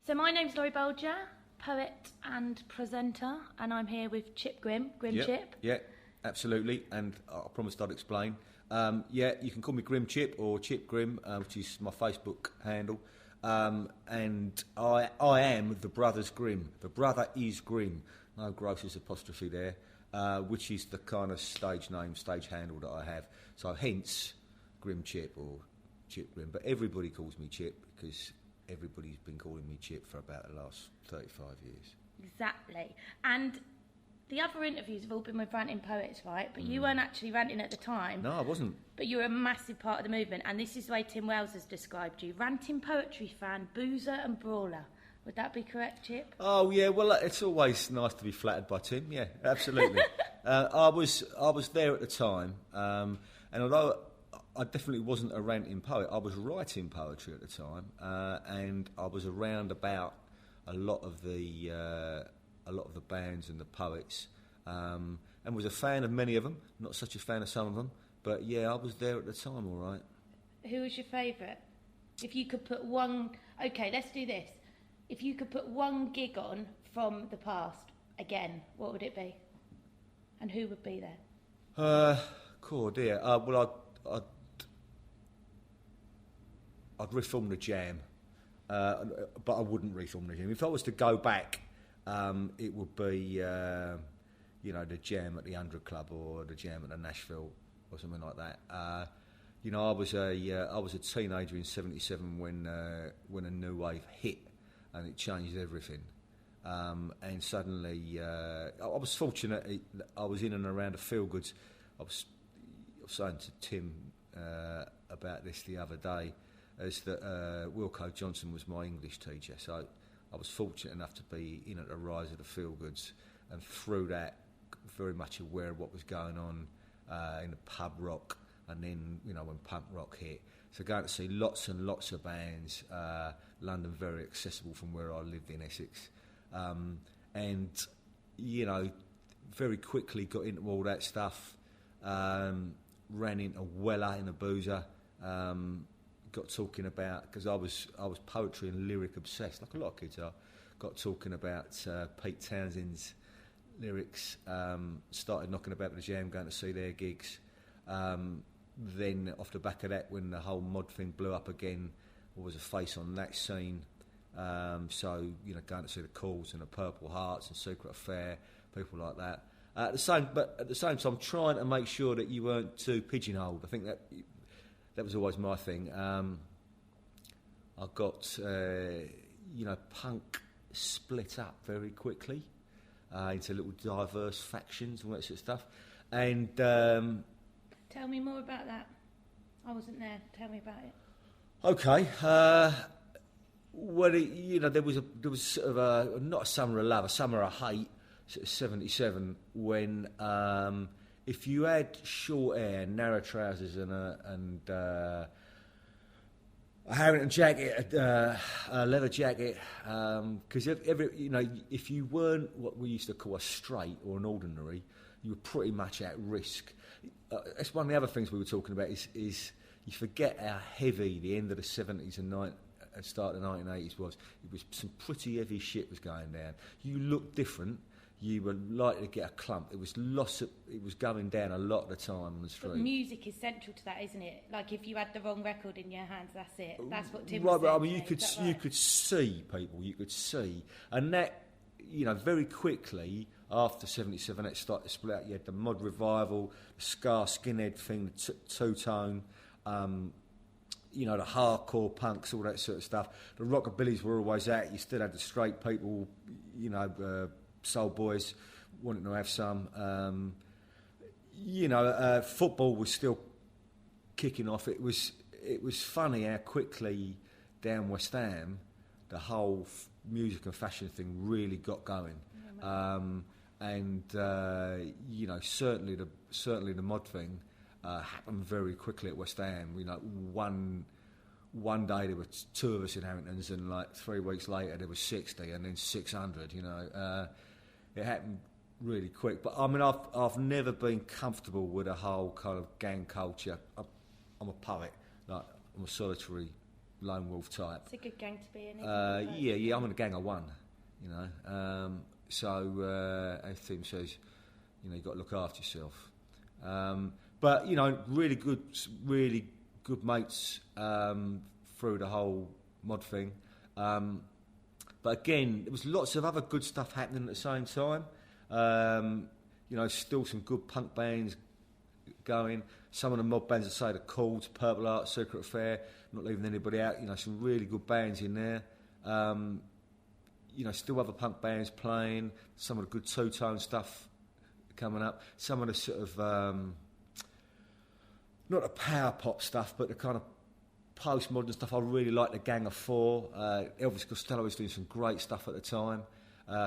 So my name's Laurie Bolger, poet and presenter, and I'm here with Chip Grimm, Chip. Yeah, absolutely, and I promised I'd explain. You can call me Grim Chip or Chip Grimm, which is my Facebook handle. And I am the Brothers Grimm. The brother is Grimm. No grossest apostrophe there, which is the kind of stage name, stage handle that I have. So hence Grim Chip or Chip Grimm. But everybody calls me Chip because everybody's been calling me Chip for about the last 35 years. Exactly. And the other interviews have all been with Ranting Poets, right? But you weren't actually ranting at the time. No, I wasn't. But you were a massive part of the movement, and this is the way Tim Wells has described you. Ranting poetry fan, boozer and brawler. Would that be correct, Chip? Oh, yeah, well, it's always nice to be flattered by Tim, yeah, absolutely. I was there at the time, and although I definitely wasn't a ranting poet, I was writing poetry at the time, and I was around about a lot of the bands and the poets, and was a fan of many of them, not such a fan of some of them, but yeah, I was there at the time, all right. Who was your favourite? If you could put one... OK, let's do this. If you could put one gig on from the past, again, what would it be? And who would be there? Cool, dear. Well, I'd reform the Jam, but I wouldn't reform the Jam. If I was to go back, it would be, the Jam at the 100 Club or the Jam at the Nashville or something like that. I was a teenager in '77 when a new wave hit, and it changed everything. And suddenly, I was fortunate. I was in and around the feel goods. I was saying to Tim about this the other day, is that Wilco Johnson was my English teacher, so I was fortunate enough to be in at the rise of the feel goods, and through that, very much aware of what was going on in the pub rock, and then when punk rock hit. So going to see lots and lots of bands. London very accessible from where I lived in Essex, and very quickly got into all that stuff. Ran into Weller in a boozer. Got talking about, because I was poetry and lyric obsessed, like a lot of kids are. Got talking about Pete Townshend's lyrics. Started knocking about the Jam, going to see their gigs. Then off the back of that, when the whole mod thing blew up again, I was a face on that scene. So going to see the Calls and the Purple Hearts and Secret Affair, people like that. At the same time, trying to make sure that you weren't too pigeonholed. I think that was always my thing. I got punk split up very quickly into little diverse factions and all that sort of stuff. And tell me more about that. I wasn't there. Tell me about it. Okay. Well, there was sort of a not a summer of love, a summer of hate. Sort of '77, when if you had short hair, narrow trousers, and a Harrington jacket, a leather jacket, because if you weren't what we used to call a straight or an ordinary, you were pretty much at risk. That's one of the other things we were talking about is you forget how heavy the end of the '70s and start of the 1980s was. It was some pretty heavy shit was going down. You looked different. You were likely to get a clump. It was going down a lot of the time on the street. But music is central to that, isn't it? Like if you had the wrong record in your hands, that's it. That's what Tim was saying. Right, but you could see people. You could see, and that very quickly after '77, it started to split out. You had the mod revival, the ska skinhead thing, the two-tone. The hardcore punks, all that sort of stuff. The rockabillys were always out. You still had the straight people, soul boys wanting to have some. Football was still kicking off. It was funny how quickly down West Ham the whole music and fashion thing really got going. Certainly the mod thing happened very quickly at West Ham. One day there were two of us in Harringtons, and like 3 weeks later there was 60, and then 600. It happened really quick. But I mean, I've never been comfortable with a whole kind of gang culture. I'm a poet, like I'm a solitary lone wolf type. It's a good gang to be in, isn't it? Yeah, I'm in a gang of one, you know. So as Tim says, you know, you've got to look after yourself. But, you know, really good mates through the whole mod thing. But again, there was lots of other good stuff happening at the same time. You know, still some good punk bands going. Some of the mod bands, I say, the Chords, Purple Heart, Secret Affair, not leaving anybody out. You know, some really good bands in there. You know, still other punk bands playing. Some of the good two-tone stuff coming up. Some of the sort of, not the power pop stuff, but the kind of postmodern stuff. I really like the Gang of Four. Elvis Costello was doing some great stuff at the time.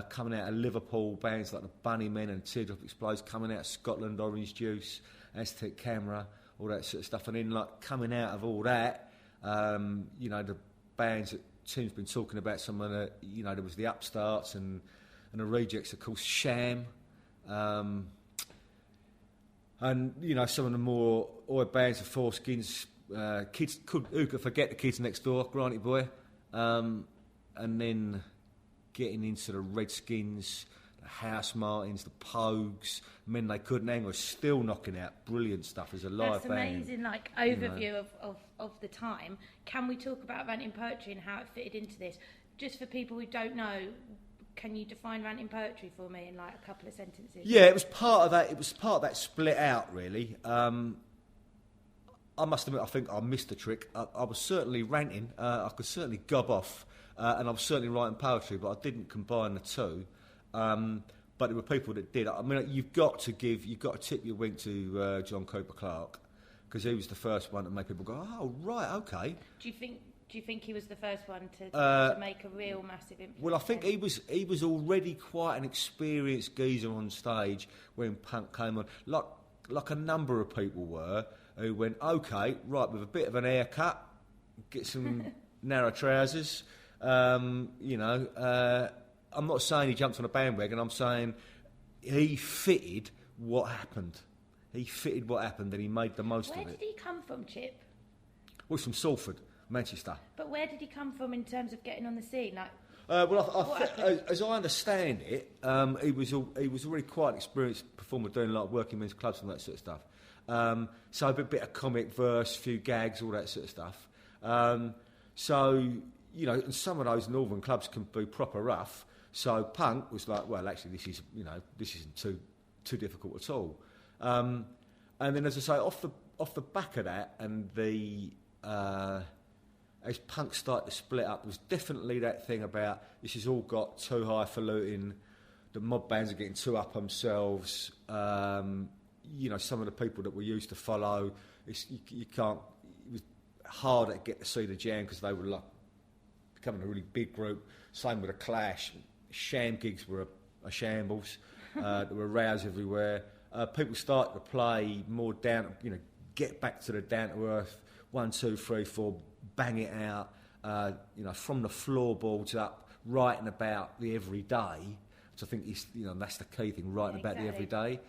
Coming out of Liverpool, bands like the Bunnymen and Teardrop Explodes. Coming out of Scotland, Orange Juice, Aztec Camera, all that sort of stuff. And then, like, coming out of all that, you know, the bands that Tim's been talking about, some of the, you know, there was the Upstarts and the Rejects, of course, Sham. And, you know, some of the more oi bands, the Foreskins, who could forget the Kids Next Door, Granty Boy, and then getting into the Redskins, the House Martins, the Pogues, Men They Couldn't Hang, were still knocking out brilliant stuff as a live band. That's amazing, like, overview of the time. Can we talk about Ranting Poetry and how it fitted into this? Just for people who don't know, can you define Ranting Poetry for me in, like, a couple of sentences? Yeah, it was part of that. It was part of that split out, really. I must admit, I think I missed the trick. I was certainly ranting. I could certainly gob off, and I was certainly writing poetry, but I didn't combine the two. But there were people that did. I mean, you've got to tip your wink to John Cooper Clarke, because he was the first one to make people go, "Oh, right, okay." Do you think he was the first one to make a real massive influence? Well, I think he was already quite an experienced geezer on stage when punk came on, like a number of people were, who went, okay, right, with a bit of an haircut, get some narrow trousers, you know. I'm not saying he jumped on a bandwagon, I'm saying he fitted what happened. He fitted what happened and he made the most of it. Where did he come from, Chip? Well, he's from Salford, Manchester. But where did he come from in terms of getting on the scene? Like, as I understand it, he was already quite an experienced performer, doing a lot of working men's clubs and that sort of stuff. So a bit of comic verse, few gags, all that sort of stuff. So, you know, and some of those northern clubs can be proper rough. So punk was like, well, actually, this isn't too difficult at all. And then, as I say, off the back of that, and as punk started to split up, there was definitely that thing about this has all got too highfalutin. The mob bands are getting too up themselves. You know, some of the people that we used to follow, you can't. It was harder to get to see the Jam because they were like becoming a really big group. Same with the Clash. Sham gigs were a shambles. There were rows everywhere. People started to play more down. You know, get back to the down to earth. 1, 2, 3, 4. Bang it out. You know, from the floorboards up, writing about the everyday. Which I think is, you know, that's the key thing, writing about the everyday.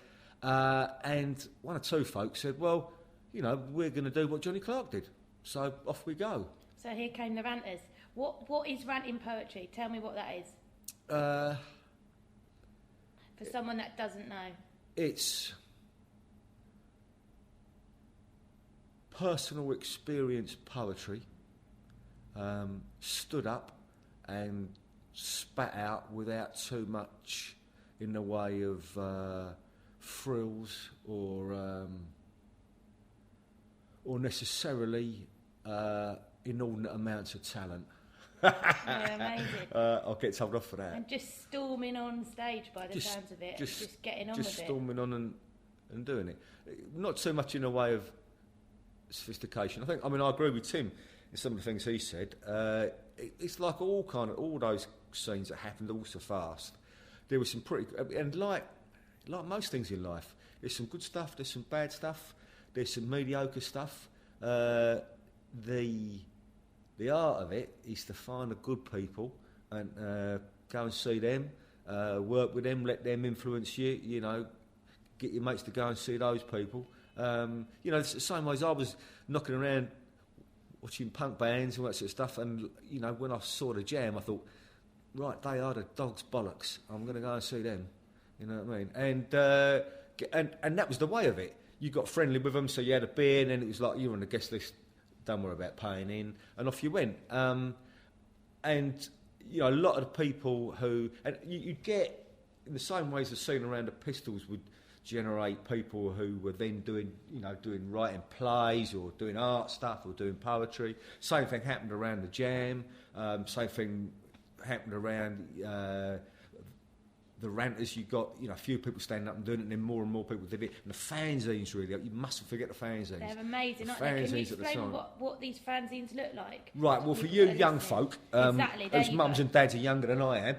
And one or two folks said, well, you know, we're going to do what Johnny Clarke did. So off we go. So here came the ranters. What is Ranting Poetry? Tell me what that is. For someone that doesn't know. It's personal experience poetry, stood up and spat out without too much in the way of frills or necessarily inordinate amounts of talent. Yeah, amazing. I'll get told off for that. And just storming on stage by the sounds of it, just getting on with it. Just storming on and doing it. Not too much in the way of sophistication. I agree with Tim in some of the things he said. It's like all those scenes that happened all so fast. There was some pretty, and like most things in life, there's some good stuff, there's some bad stuff, there's some mediocre stuff. The art of it is to find the good people and go and see them, work with them, let them influence you. You know, get your mates to go and see those people. You know, it's the same way as I was knocking around watching punk bands and all that sort of stuff. And, you know, when I saw the Jam, I thought, right, they are the dog's bollocks. I'm going to go and see them. You know what I mean? And that was the way of it. You got friendly with them, so you had a beer, and then it was like, you're on the guest list, don't worry about paying in, and off you went. And, you know, a lot of the people who... And you'd get, in the same ways the scene around the Pistols would generate people who were then doing writing plays or doing art stuff or doing poetry. Same thing happened around the Jam. Same thing happened around the Ranters. You got, you know, a few people standing up and doing it, and then more and more people did it. And the fanzines, really, you mustn't forget the fanzines. They're amazing, aren't they? Can you explain what these fanzines look like? Right, well, for you young folk, whose mums and dads are younger than I am.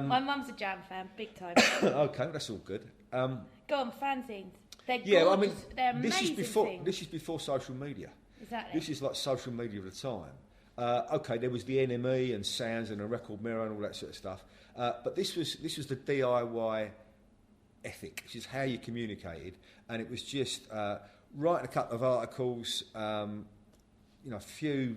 My mum's a Jam fan, big time. Okay, that's all good. Go on, fanzines. They're gorgeous. Yeah, I mean, they're amazing. This is before social media. Exactly. This is like social media of the time. Okay, there was the NME and Sounds and a record mirror and all that sort of stuff. But this was the DIY ethic. This is how you communicated, and it was just writing a couple of articles, a few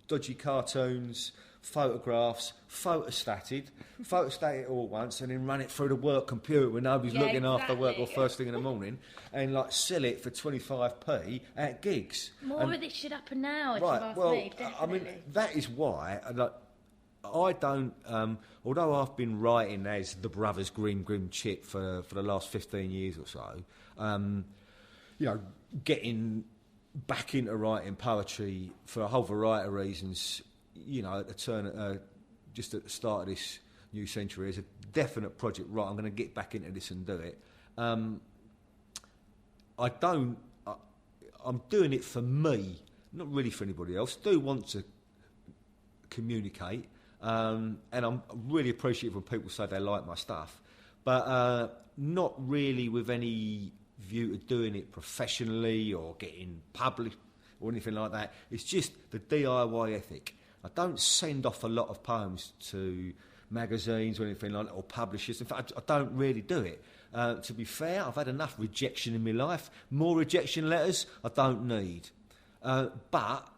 dodgy cartoons, photographs, photostated it all once, and then run it through the work computer when nobody's looking after work or first thing in the morning, and like sell it for 25p at gigs. More of this should happen now. If Right. you've asked Well, me, I mean, that is why. I don't. Although I've been writing as the Brothers Grim Chip for the last 15 years or so, getting back into writing poetry for a whole variety of reasons. You know, just at the start of this new century, is a definite project. Right, I'm going to get back into this and do it. I'm doing it for me, not really for anybody else. Do want to communicate, and I'm really appreciative when people say they like my stuff, but not really with any view to doing it professionally or getting published or anything like that. It's just the DIY ethic. I don't send off a lot of poems to magazines or anything like that, or publishers. In fact, I don't really do it. To be fair, I've had enough rejection in my life. More rejection letters I don't need. But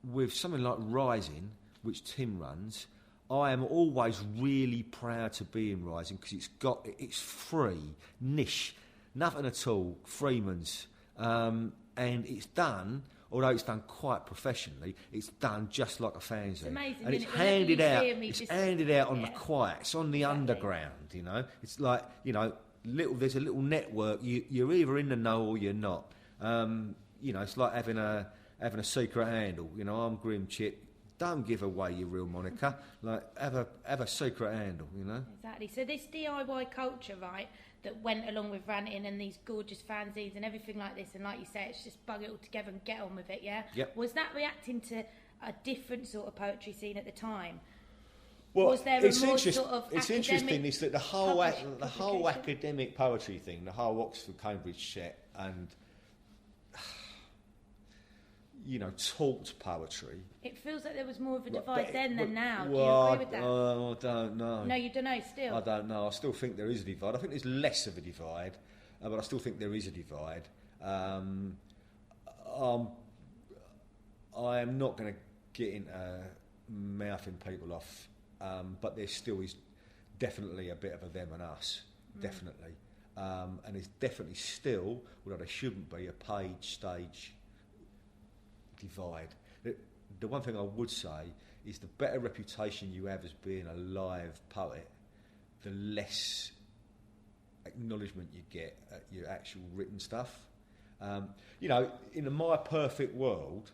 with something like Rising, which Tim runs, I am always really proud to be in Rising because it's free, niche, nothing at all, Freeman's, and it's done. Although it's done quite professionally, it's done just like a fanzine. It's amazing, and it's isn't it? handed out. It's handed out on the quiet. It's on the underground. You know, it's like, you know, there's a little network. You're either in the know or you're not. It's like having a secret handle. You know, I'm Grim Chip. Don't give away your real moniker. Like have a secret handle. You know. Exactly. So this DIY culture, right, that went along with Ranting and these gorgeous fanzines and everything like this, and like you say, it's just bung it all together and get on with it, yeah? Yep. Was that reacting to a different sort of poetry scene at the time? Well, was there a more sort of it's academic interesting is that the whole academic poetry thing, the whole Oxford-Cambridge set, and taught poetry. It feels like there was more of a divide then than now. Well, do you agree with that? I don't know. No, you don't know still? I don't know. I still think there is a divide. I think there's less of a divide, but I still think there is a divide. I am not going to get into mouthing people off, but there still is definitely a bit of a them and us, definitely. And there's definitely still, although there shouldn't be, a page-stage divide. The one thing I would say is the better reputation you have as being a live poet, the less acknowledgement you get at your actual written stuff. In my perfect world,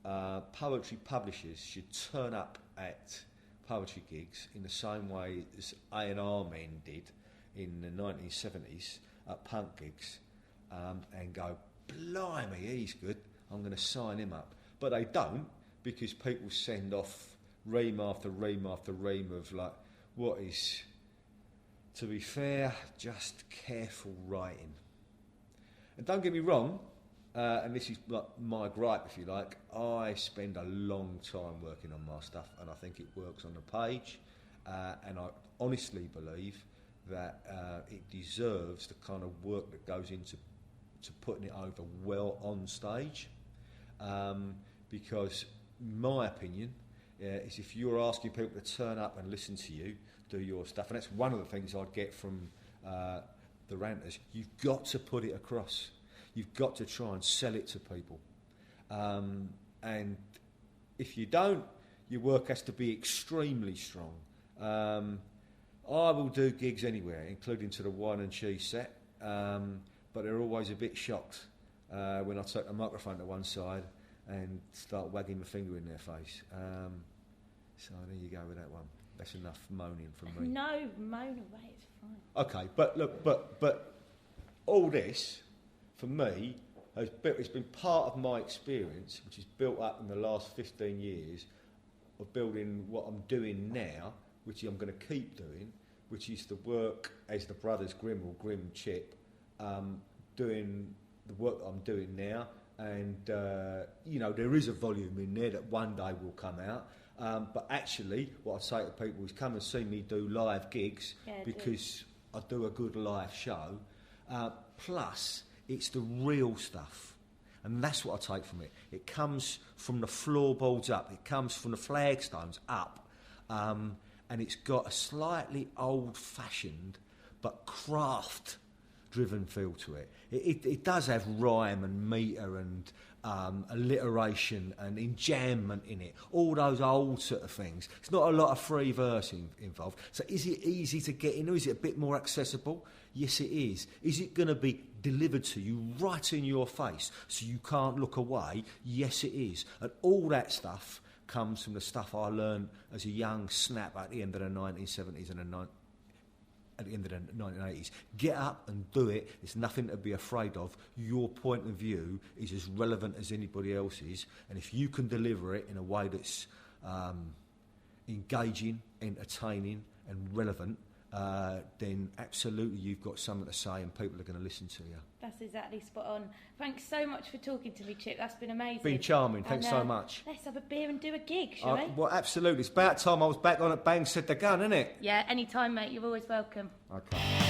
poetry publishers should turn up at poetry gigs in the same way as A&R men did in the 1970s at punk gigs, and go, blimey, he's good, I'm going to sign him up. But they don't, because people send off ream after ream after ream of like what is, to be fair, just careful writing. And don't get me wrong, and this is like my gripe, if you like, I spend a long time working on my stuff, and I think it works on the page, and I honestly believe that it deserves the kind of work that goes into putting it over well on stage. because my opinion is if you're asking people to turn up and listen to you, do your stuff, and that's one of the things I'd get from the ranters, you've got to put it across. You've got to try and sell it to people. And if you don't, your work has to be extremely strong. I will do gigs anywhere, including to the wine and cheese set, but they're always a bit shocked when I take the microphone to one side and start wagging my finger in their face. So there you go with that one. That's enough moaning from me. No, moan away, it's fine. Okay, but look, but all this, for me, it's been part of my experience, which is built up in the last 15 years of building what I'm doing now, which I'm going to keep doing, which is the work as the brothers Grimm or Grimm Chip, doing the work that I'm doing now. And, there is a volume in there that one day will come out. But actually, what I say to people is come and see me do live gigs because I do a good live show. Plus, it's the real stuff. And that's what I take from it. It comes from the floorboards up. It comes from the flagstones up. And it's got a slightly old-fashioned but craft-driven feel to it. It does have rhyme and metre and alliteration and enjambment in it, all those old sort of things. It's not a lot of free verse involved. So is it easy to get into? Is it a bit more accessible? Yes, it is. Is it going to be delivered to you right in your face so you can't look away? Yes, it is. And all that stuff comes from the stuff I learned as a young snap at the end of the 1970s and at the end of the 1980s. Get up and do it. There's nothing to be afraid of. Your point of view is as relevant as anybody else's, and if you can deliver it in a way that's engaging, entertaining and relevant, then absolutely you've got something to say and people are going to listen to you. That's exactly spot on. Thanks so much for talking to me, Chip. That's been amazing. Been charming. Thanks so much. Let's have a beer and do a gig, shall we? Well, absolutely. It's about time I was back on at Bang Said the Gun, isn't it? Yeah, any time, mate. You're always welcome. Okay.